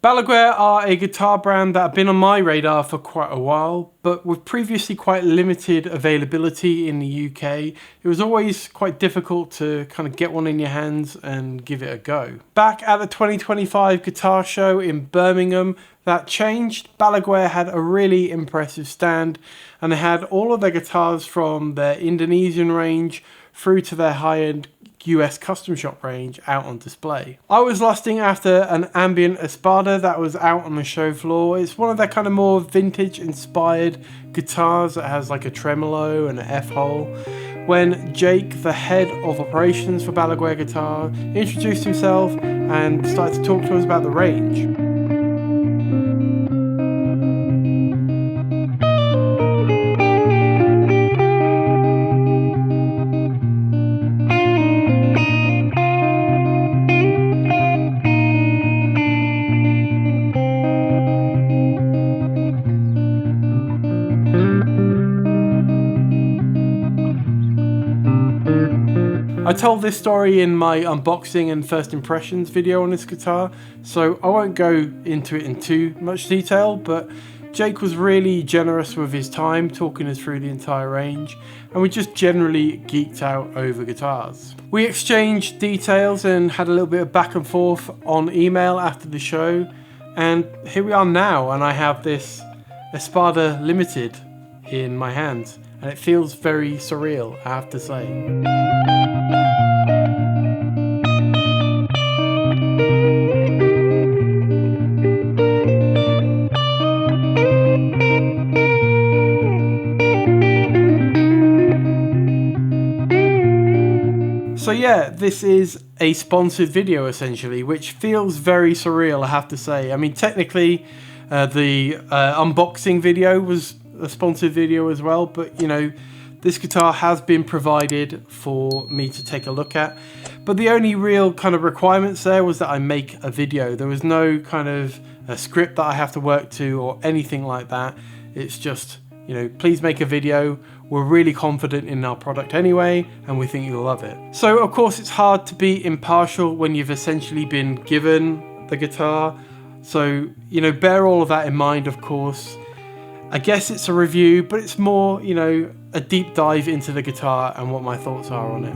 Balaguer are a guitar brand that have been on my radar for quite a while, but with previously quite limited availability in the UK, it was always quite difficult to kind of get one in your hands and give it a go. Back at the 2025 guitar show in Birmingham, that changed. Balaguer had a really impressive stand, and they had all of their guitars from their Indonesian range through to their high-end US custom shop range out on display. I was lusting after an ambient Espada that was out on the show floor. It's one of their kind of more vintage inspired guitars that has like a tremolo and an F-hole. When Jake, the head of operations for Balaguer Guitar, introduced himself and started to talk to us about the range. I told this story in my unboxing and first impressions video on this guitar, so I won't go into it in too much detail, but Jake was really generous with his time talking us through the entire range, and we just generally geeked out over guitars. We exchanged details and had a little bit of back and forth on email after the show, and here we are now, and I have this Espada Limited in my hands, and it feels very surreal, I have to say. So yeah, this is a sponsored video essentially, which feels very surreal, I have to say. I mean, technically, the unboxing video was a sponsored video as well, but you know, this guitar has been provided for me to take a look at. But the only real kind of requirements there was that I make a video. There was no kind of a script that I have to work to or anything like that. It's just, you know, please make a video. We're really confident in our product anyway, and we think you'll love it. So of course it's hard to be impartial when you've essentially been given the guitar. So, you know, bear all of that in mind, of course. I guess it's a review, but it's more, you know, a deep dive into the guitar and what my thoughts are on it.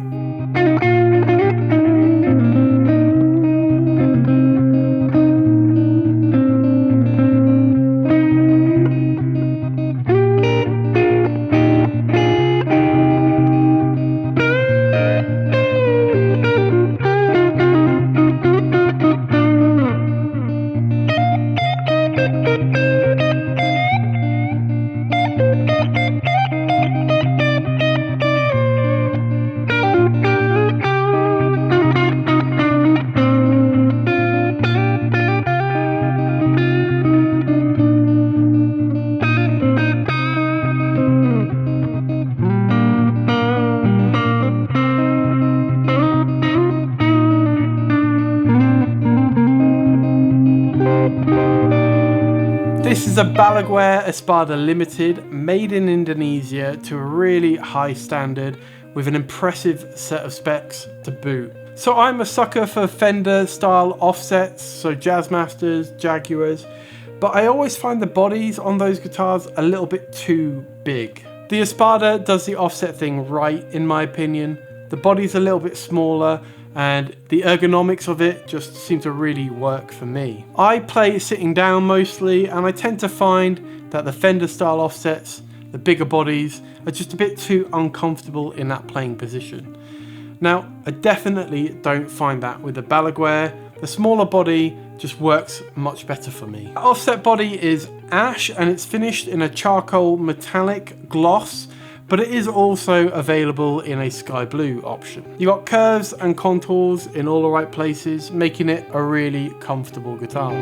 This is a Balaguer Espada Limited, made in Indonesia to a really high standard with an impressive set of specs to boot. So I'm a sucker for Fender style offsets, so Jazzmasters, Jaguars, but I always find the bodies on those guitars a little bit too big. The Espada does the offset thing right, in my opinion. The body's a little bit smaller, and the ergonomics of it just seem to really work for me. I play sitting down mostly, and I tend to find that the Fender style offsets, the bigger bodies, are just a bit too uncomfortable in that playing position. Now, I definitely don't find that with the Balaguer. The smaller body just works much better for me. The offset body is ash, and it's finished in a charcoal metallic gloss, but it is also available in a sky blue option. You got curves and contours in all the right places, making it a really comfortable guitar.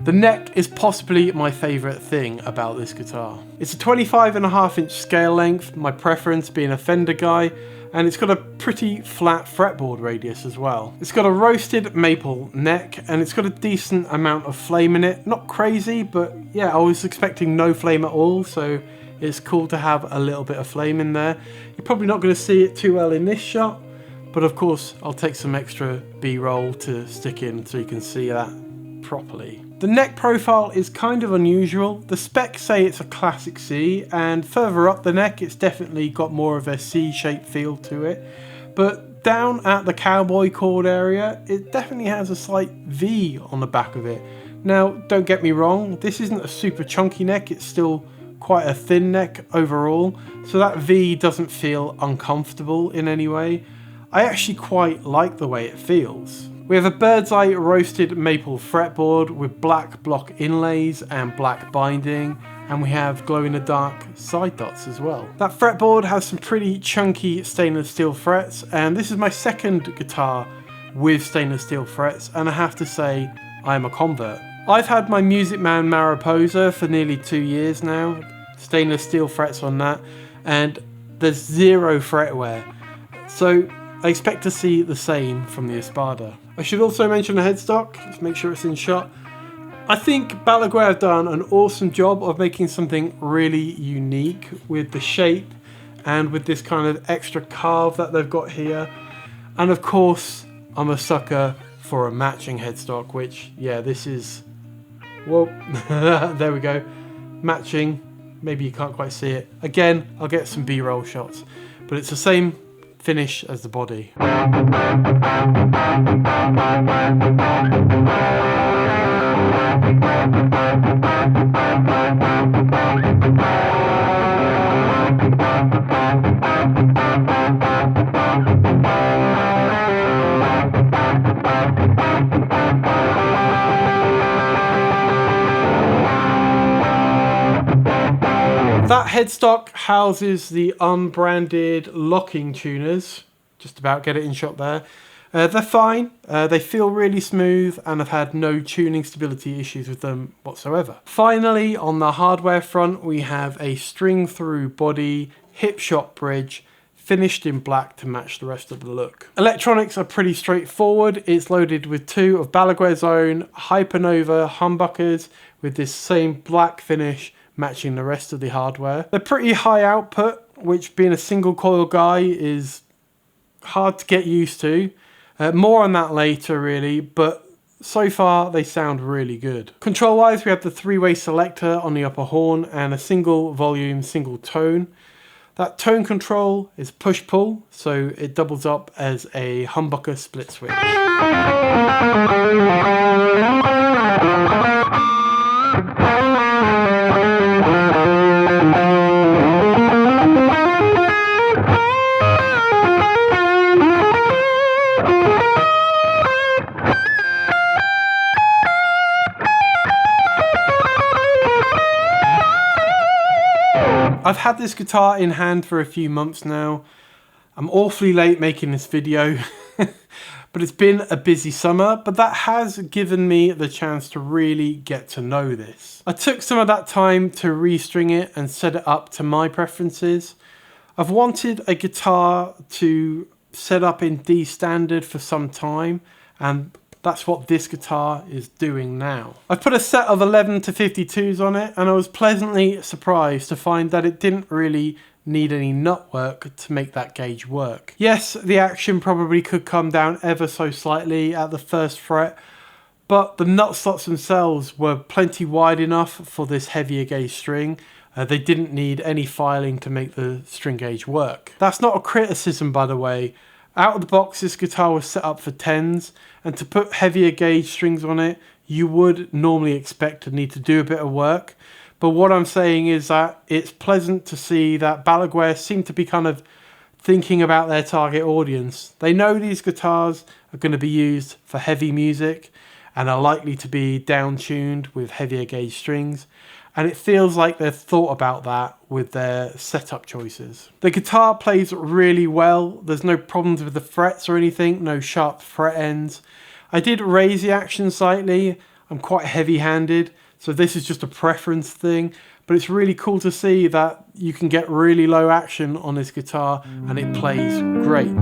The neck is possibly my favourite thing about this guitar. It's a 25.5 inch scale length, my preference being a Fender guy, and it's got a pretty flat fretboard radius as well. It's got a roasted maple neck, and it's got a decent amount of flame in it. Not crazy, but yeah, I was expecting no flame at all, so it's cool to have a little bit of flame in there. You're probably not going to see it too well in this shot, but of course I'll take some extra B-roll to stick in so you can see that properly. The neck profile is kind of unusual. The specs say it's a classic C, and further up the neck it's definitely got more of a C-shaped feel to it, but down at the cowboy chord area it definitely has a slight V on the back of it. Now don't get me wrong, this isn't a super chunky neck, it's still quite a thin neck overall, so that V doesn't feel uncomfortable in any way. I actually quite like the way it feels. We have a bird's eye roasted maple fretboard with black block inlays and black binding, and we have glow in the dark side dots as well. That fretboard has some pretty chunky stainless steel frets, and this is my second guitar with stainless steel frets, and I have to say I'm a convert. I've had my Music Man Mariposa for nearly 2 years now, stainless steel frets on that, and there's zero fret wear, so I expect to see the same from the Espada. I should also mention the headstock, let's make sure it's in shot. I think Balaguer have done an awesome job of making something really unique with the shape and with this kind of extra carve that they've got here. And of course, I'm a sucker for a matching headstock, which, yeah, this is, well, there we go, matching. Maybe you can't quite see it. Again, I'll get some B-roll shots, but it's the same finish as the body. That headstock houses the unbranded locking tuners. Just about get it in shot there. They're fine, they feel really smooth, and I've had no tuning stability issues with them whatsoever. Finally, on the hardware front, we have a string through body, hip shot bridge, finished in black to match the rest of the look. Electronics are pretty straightforward. It's loaded with 2 of Balaguer's own Hypernova humbuckers with this same black finish matching the rest of the hardware. They're pretty high output, which being a single coil guy is hard to get used to. More on that later really, but so far they sound really good. Control wise, we have the 3-way selector on the upper horn and a single volume, single tone. That tone control is push-pull, so it doubles up as a humbucker split switch. I've had this guitar in hand for a few months now. I'm awfully late making this video, but it's been a busy summer, but that has given me the chance to really get to know this. I took some of that time to restring it and set it up to my preferences. I've wanted a guitar to set up in D standard for some time, and that's what this guitar is doing now. I've put a set of 11 to 52s on it, and I was pleasantly surprised to find that it didn't really need any nut work to make that gauge work. Yes, the action probably could come down ever so slightly at the first fret, but the nut slots themselves were plenty wide enough for this heavier gauge string. They didn't need any filing to make the string gauge work. That's not a criticism, by the way. Out of the box, this guitar was set up for 10s, and to put heavier gauge strings on it, you would normally expect to need to do a bit of work. But what I'm saying is that it's pleasant to see that Balaguer seem to be kind of thinking about their target audience. They know these guitars are going to be used for heavy music and are likely to be down-tuned with heavier gauge strings. And it feels like they've thought about that with their setup choices. The guitar plays really well. There's no problems with the frets or anything, no sharp fret ends. I did raise the action slightly. I'm quite heavy-handed, so this is just a preference thing, but it's really cool to see that you can get really low action on this guitar and it plays great.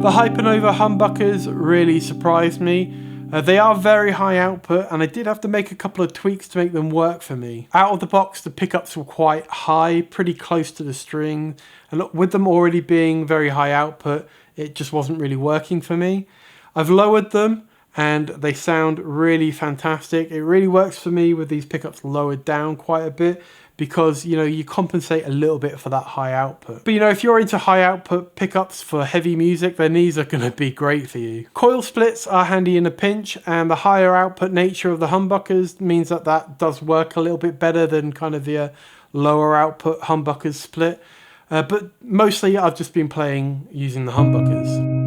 The Hypernova humbuckers really surprised me. They are very high output and I did have to make a couple of tweaks to make them work for me. Out of the box the pickups were quite high, pretty close to the string, and with them already being very high output it just wasn't really working for me. I've lowered them and they sound really fantastic. It really works for me with these pickups lowered down quite a bit, because you compensate a little bit for that high output. But if you're into high output pickups for heavy music, then these are going to be great for you. Coil splits are handy in a pinch, and the higher output nature of the humbuckers means that that does work a little bit better than kind of the lower output humbuckers split. But mostly I've just been playing using the humbuckers.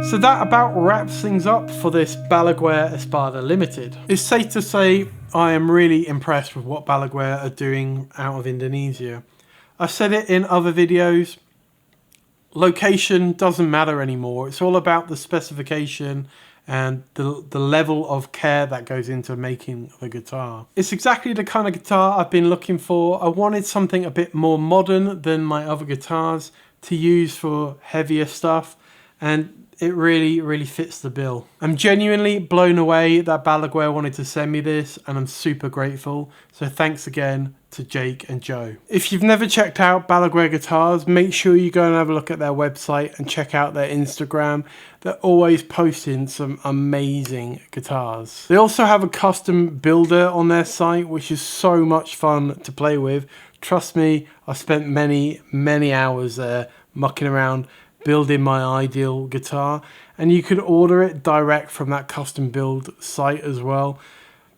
So that about wraps things up for this Balaguer Espada Limited. It's safe to say I am really impressed with what Balaguer are doing out of Indonesia. I've said it in other videos, location doesn't matter anymore. It's all about the specification and the level of care that goes into making the guitar. It's exactly the kind of guitar I've been looking for. I wanted something a bit more modern than my other guitars to use for heavier stuff, and it really fits the bill. I'm genuinely blown away that Balaguer wanted to send me this, and I'm super grateful. So thanks again to Jake and Joe. If you've never checked out Balaguer guitars, make sure you go and have a look at their website and check out their Instagram. They're always posting some amazing guitars. They also have a custom builder on their site, which is so much fun to play with. Trust me, I've spent many hours there mucking around building my ideal guitar, and you can order it direct from that custom build site as well.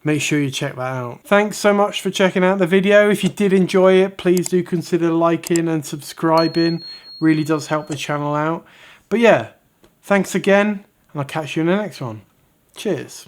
make sure you check that out. Thanks so much for checking out the video. If you did enjoy it, please do consider liking and subscribing. Really does help the channel out. But yeah, thanks again, and I'll catch you in the next one. Cheers.